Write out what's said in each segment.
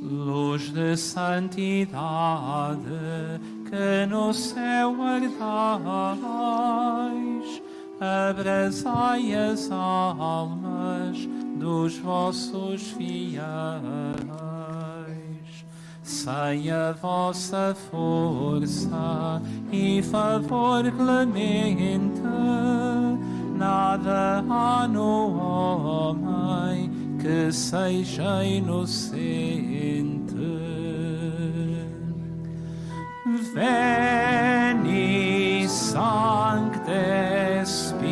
Luz de santidade, que no céu ardais, abrasai as almas dos vossos fiéis. Sem a vossa força e favor clemente, nada há no homem que seja inocente. Veni Sancte Spiritus.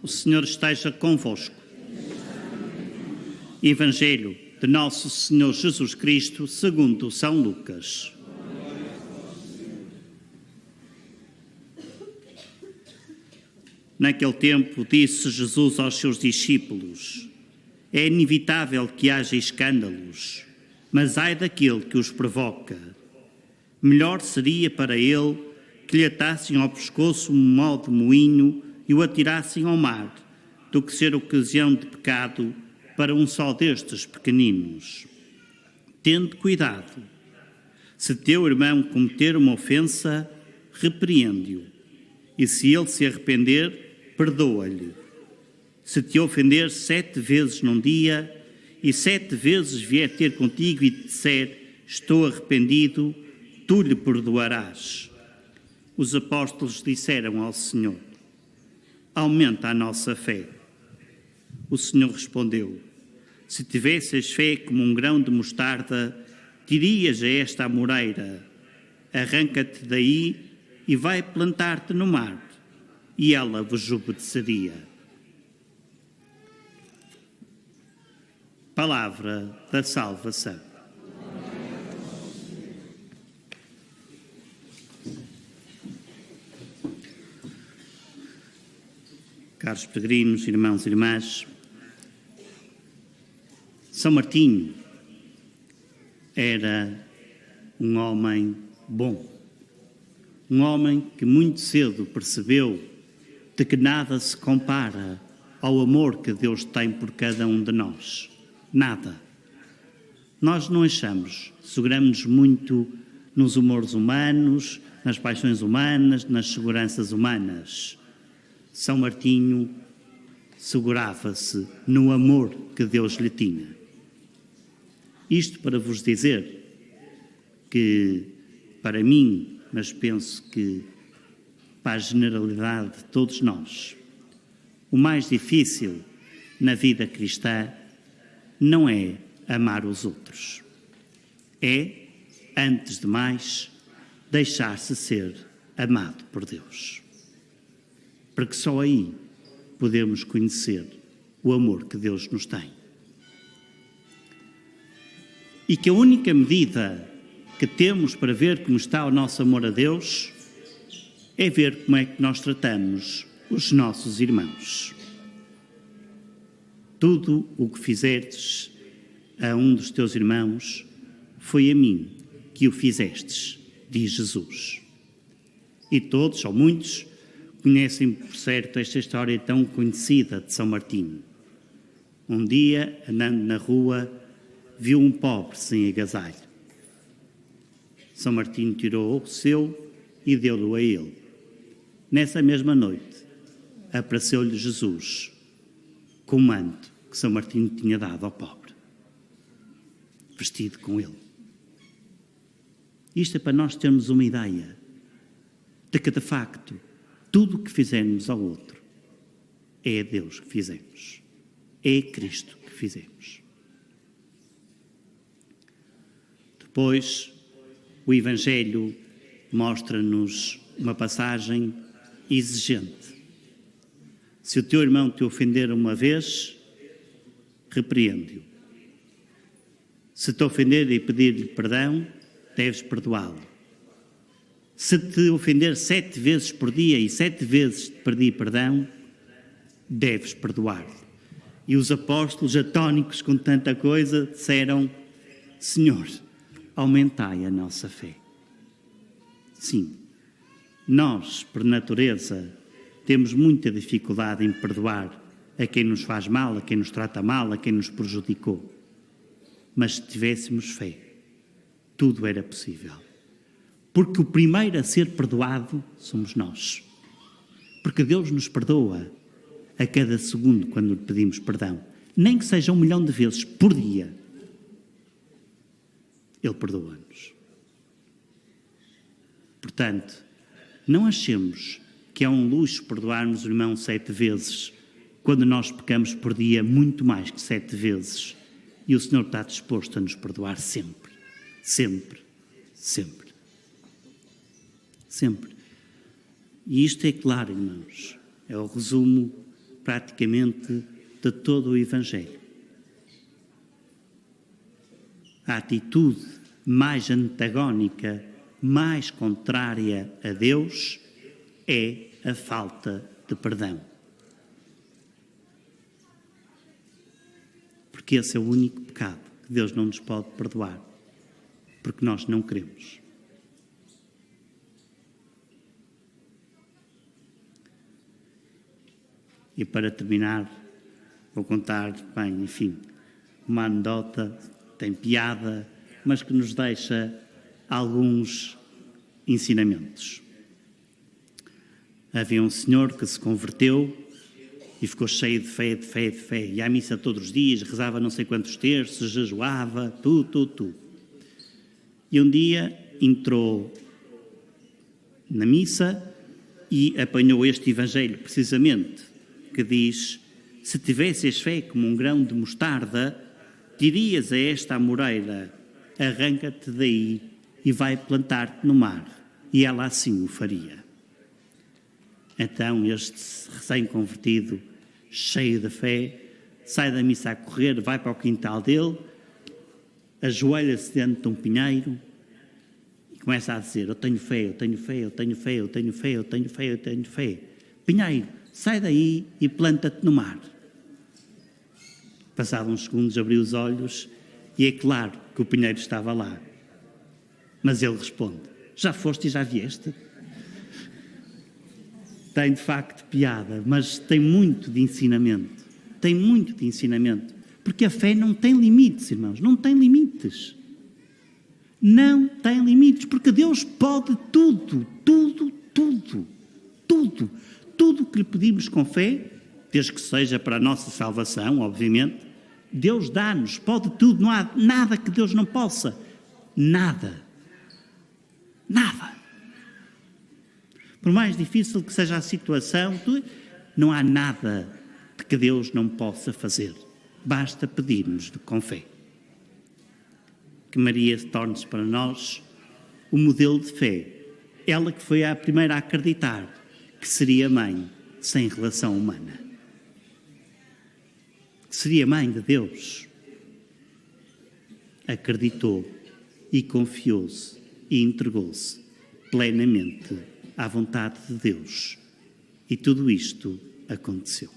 O Senhor esteja convosco. Evangelho de Nosso Senhor Jesus Cristo segundo São Lucas. Naquele tempo disse Jesus aos seus discípulos: é inevitável que haja escândalos, mas ai daquele que os provoca. Melhor seria para ele que lhe atassem ao pescoço um nó de moinho e o atirassem ao mar, do que ser ocasião de pecado para um só destes pequeninos. Tende cuidado. Se teu irmão cometer uma ofensa, repreende-o, e se ele se arrepender, perdoa-lhe. Se te ofender 7 vezes num dia, e 7 vezes vier ter contigo e te disser, estou arrependido, tu lhe perdoarás. Os apóstolos disseram ao Senhor: aumenta a nossa fé. O Senhor respondeu: se tivesses fé como um grão de mostarda, dirias a esta amoreira: arranca-te daí e vai plantar-te no mar, e ela vos obedeceria. Palavra da salvação. Caros peregrinos, irmãos e irmãs, São Martinho era um homem bom, um homem que muito cedo percebeu de que nada se compara ao amor que Deus tem por cada um de nós. Nada. Nós não achamos, seguramos-nos muito nos humores humanos, nas paixões humanas, nas seguranças humanas. São Martinho segurava-se no amor que Deus lhe tinha. Isto para vos dizer que, para mim, mas penso que para a generalidade de todos nós, o mais difícil na vida cristã não é amar os outros. É, antes de mais, deixar-se ser amado por Deus. Porque só aí podemos conhecer o amor que Deus nos tem. E que a única medida que temos para ver como está o nosso amor a Deus é ver como é que nós tratamos os nossos irmãos. Tudo o que fizestes a um dos teus irmãos foi a mim que o fizestes, diz Jesus. E todos, ou muitos, conhecem por certo esta história tão conhecida de São Martinho. Um dia, andando na rua, viu um pobre sem agasalho. São Martinho tirou o seu e deu-o a ele. Nessa mesma noite, apareceu-lhe Jesus com o manto que São Martinho tinha dado ao pobre, vestido com ele. Isto é para nós termos uma ideia de que, de facto, tudo o que fizermos ao outro é a Deus que fizemos, é a Cristo que fizemos. Depois, o Evangelho mostra-nos uma passagem exigente. Se o teu irmão te ofender uma vez, repreende-o. Se te ofender e pedir-lhe perdão, deves perdoá-lo. Se te ofender 7 vezes por dia e 7 vezes te pedir perdão, deves perdoar-lhe. E os apóstolos, atónicos com tanta coisa, disseram: Senhor, aumentai a nossa fé. Sim, nós, por natureza, temos muita dificuldade em perdoar a quem nos faz mal, a quem nos trata mal, a quem nos prejudicou. Mas se tivéssemos fé, tudo era possível. Porque o primeiro a ser perdoado somos nós. Porque Deus nos perdoa a cada segundo quando lhe pedimos perdão. Nem que seja 1 milhão de vezes por dia. Ele perdoa-nos. Portanto, não achemos que é um luxo perdoarmos o irmão 7 vezes, quando nós pecamos por dia muito mais que 7 vezes. E o Senhor está disposto a nos perdoar sempre. Sempre. Sempre. Sempre. E isto é claro, irmãos. É o resumo, praticamente, de todo o Evangelho. A atitude mais antagónica, mais contrária a Deus, é a falta de perdão. Porque esse é o único pecado que Deus não nos pode perdoar, porque nós não queremos. E para terminar, vou contar, bem, enfim, uma anedota, tem piada, mas que nos deixa alguns ensinamentos. Havia um senhor que se converteu e ficou cheio de fé, de fé, de fé. Ia à missa todos os dias, rezava não sei quantos terços, jejuava, tudo. E um dia entrou na missa e apanhou este evangelho, precisamente, que diz: se tivesses fé como um grão de mostarda, dirias a esta amoreira: arranca-te daí e vai plantar-te no mar. E ela assim o faria. Então este recém-convertido, cheio de fé, sai da missa a correr, vai para o quintal dele, ajoelha-se diante de um pinheiro e começa a dizer: eu tenho fé, eu tenho fé, eu tenho fé, eu tenho fé, eu tenho fé, eu tenho fé. Pinheiro, sai daí e planta-te no mar. Passados uns segundos abriu os olhos e é claro que o pinheiro estava lá. Mas ele responde: já foste e já vieste? Tem de facto piada, mas tem muito de ensinamento. Tem muito de ensinamento. Porque a fé não tem limites, irmãos. Não tem limites. Não tem limites. Porque Deus pode tudo. Tudo que lhe pedimos com fé, desde que seja para a nossa salvação, obviamente, Deus dá-nos. Pode tudo. Não há nada que Deus não possa. Nada. Por mais difícil que seja a situação, não há nada de que Deus não possa fazer. Basta pedir-nos com fé. Que Maria se torne-se para nós o modelo de fé. Ela que foi a primeira a acreditar que seria mãe sem relação humana. Que seria mãe de Deus. Acreditou e confiou-se e entregou-se plenamente à vontade de Deus. E tudo isto aconteceu.